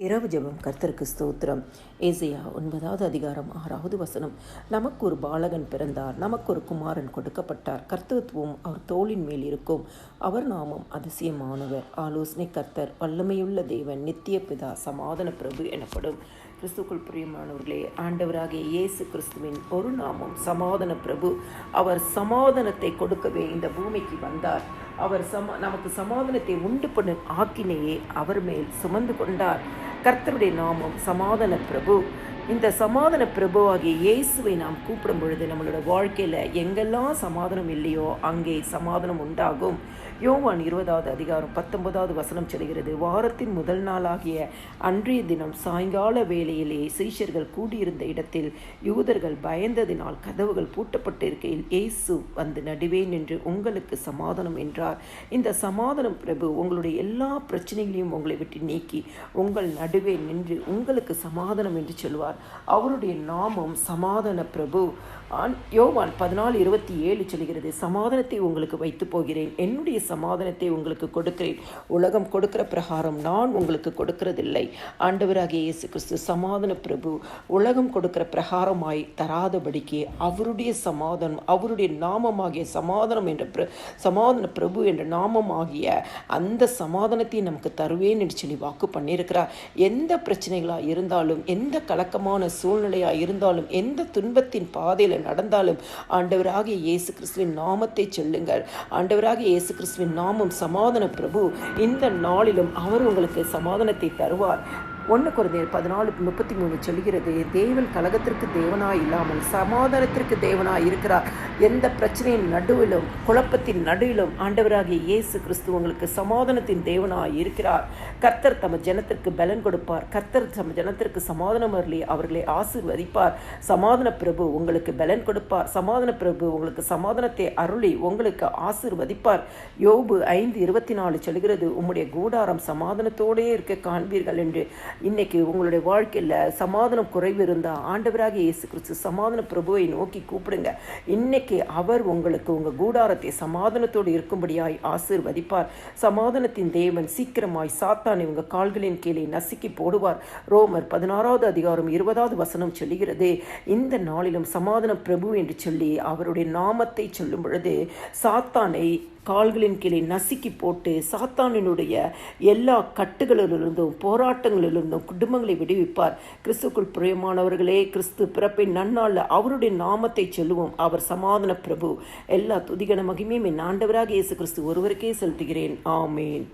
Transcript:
இரவு ஜெபம். கர்த்தருக்கு ஸ்தோத்திரம். ஏசாயா 9வது அதிகாரம் 6வது வசனம். நமக்கு ஒரு பாலகன் பிறந்தார், நமக்கு ஒரு குமாரன் கொடுக்கப்பட்டார், கர்த்தத்துவம் அவர் தோளின் மேல் இருக்கும். அவர் நாமம் அதிசயமானவர், ஆலோசனை கர்த்தர், வல்லமையுள்ள தேவன், நித்திய பிதா, சமாதான பிரபு எனப்படும். கிறிஸ்துக்குள் பிரியமானவர்களே, ஆண்டவராகிய இயேசு கிறிஸ்துவின் ஒரு நாமம் சமாதான பிரபு. அவர் சமாதானத்தை கொடுக்கவே இந்த பூமிக்கு வந்தார். அவர் நமக்கு சமாதானத்தை உண்டு பண்ண ஆக்கினையே அவர் மேல் சுமந்து கொண்டார். கர்த்தருடைய நாமம் சமாதான பிரபு. இந்த சமாதான பிரபுவாகிய இயேசுவை நாம் கூப்பிடும் பொழுது நம்மளோட வாழ்க்கையில் எங்கெல்லாம் சமாதானம் இல்லையோ அங்கே சமாதானம் உண்டாகும். யோவான் 20வது அதிகாரம் 19வது வசனம் சொல்கிறது, வாரத்தின் முதல் நாளாகிய அன்றைய தினம் சாயங்கால வேளையிலே சீஷர்கள் கூடியிருந்த இடத்தில் யூதர்கள் பயந்ததினால் கதவுகள் பூட்டப்பட்டிருக்கையில் இயேசு வந்து நடுவே நின்று உங்களுக்கு சமாதானம் என்றார். இந்த சமாதானம் பிரபு உங்களுடைய எல்லா பிரச்சனைகளையும் உங்களை விட்டு நீக்கி உங்கள் நடுவே நின்று உங்களுக்கு சமாதானம் என்று சொல்வார். அவருடைய நாமம் சமாதான பிரபு. யோவான் 14:27 சொல்கிறது, சமாதானத்தை உங்களுக்கு வைத்து போகிறேன், என்னுடைய சமாதானத்தை உங்களுக்கு கொடுக்கிறேன், உலகம் கொடுக்கிற பிரகாரம் நான் உங்களுக்கு கொடுக்கிறதில்லை. ஆண்டவராகிய இயேசு கிறிஸ்து சமாதான பிரபு. உலகம் கொடுக்கிற பிரகாரமாய் தராதபடிக்கு அவருடைய சமாதானம், அவருடைய நாமமாகிய சமாதானம் என்ற சமாதான பிரபு என்ற நாமமாகிய அந்த சமாதானத்தை நமக்கு தருவேன் என்று சொல்லி வாக்கு பண்ணியிருக்கிறார். எந்த பிரச்சனைகளாக இருந்தாலும், எந்த கலக்கமான சூழ்நிலையாக இருந்தாலும், எந்த துன்பத்தின் பாதையில் நடந்தாலும் ஆண்டவராகிய இயேசு கிறிஸ்துவின் நாமத்தை சொல்லுங்கள். ஆண்டவராகிய இயேசு கிறிஸ்துவின் நாமம் சமாதான பிரபு. இந்த நாளிலும் அவர் உங்களுக்கு சமாதானத்தை தருவார். 1 கொரிந்தியர் 14:33 சொல்கிறது, தேவன் கலகத்திற்கு தேவனாய் இல்லாமல் சமாதானத்திற்கு தேவனாய் இருக்கிறார். எந்த பிரச்சனையின் நடுவிலும், குழப்பத்தின் நடுவிலும் ஆண்டவராகிய இயேசு கிறிஸ்து உங்களுக்கு சமாதானத்தின் தேவனாய் இருக்கிறார். கர்த்தர் தம ஜனத்திற்கு பலன் கொடுப்பார். கர்த்தர் தம ஜனத்திற்கு சமாதானம் அருளி அவர்களை ஆசீர்வதிப்பார். சமாதான பிரபு உங்களுக்கு பலன் கொடுப்பார். சமாதான பிரபு உங்களுக்கு சமாதானத்தை அருளி உங்களுக்கு ஆசீர்வதிப்பார். யோபு 5:24 சொல்கிறது, உம்முடைய கூடாரம் சமாதானத்தோடே இருக்க காண்பீர்கள் என்று. இன்னைக்கு உங்களுடைய வாழ்க்கையில் சமாதானம் குறைவு இருந்தால் ஆண்டவராகிய இயேசு கிறிஸ்து சமாதான பிரபுவை நோக்கி கூப்பிடுங்க. இன்னைக்கு அவர் உங்களுக்கு உங்கள் கூடாரத்தை சமாதானத்தோடு இருக்கும்படியாய் ஆசீர்வதிப்பார். சமாதானத்தின் தேவன் சீக்கிரமாய் சாத்தானை உங்கள் கால்களின் கீழே நசுக்கி போடுவார். ரோமர் 16வது அதிகாரம் 20வது வசனம் சொல்லுகிறது, இந்த நாளிலும் சமாதான பிரபு என்று சொல்லி அவருடைய நாமத்தை சொல்லும் பொழுது சாத்தானை கால்களின் கீழே நசுக்கி போட்டு சாத்தானினுடைய எல்லா கட்டுகளிலிருந்தும் போராட்டங்களிலிருந்தும் குடும்பங்களை விடுவிப்பார். கிறிஸ்துக்குள் பிரியமானவர்களே, கிறிஸ்து பிறப்பின் நன்னாளில் அவருடைய நாமத்தை சொல்லுவோம். அவர் சமாதான பிரபு. எல்லா துதிகன மகிமையும் என் ஆண்டவராக இயேசு கிறிஸ்து ஒருவருக்கே செலுத்துகிறேன். ஆமேன்.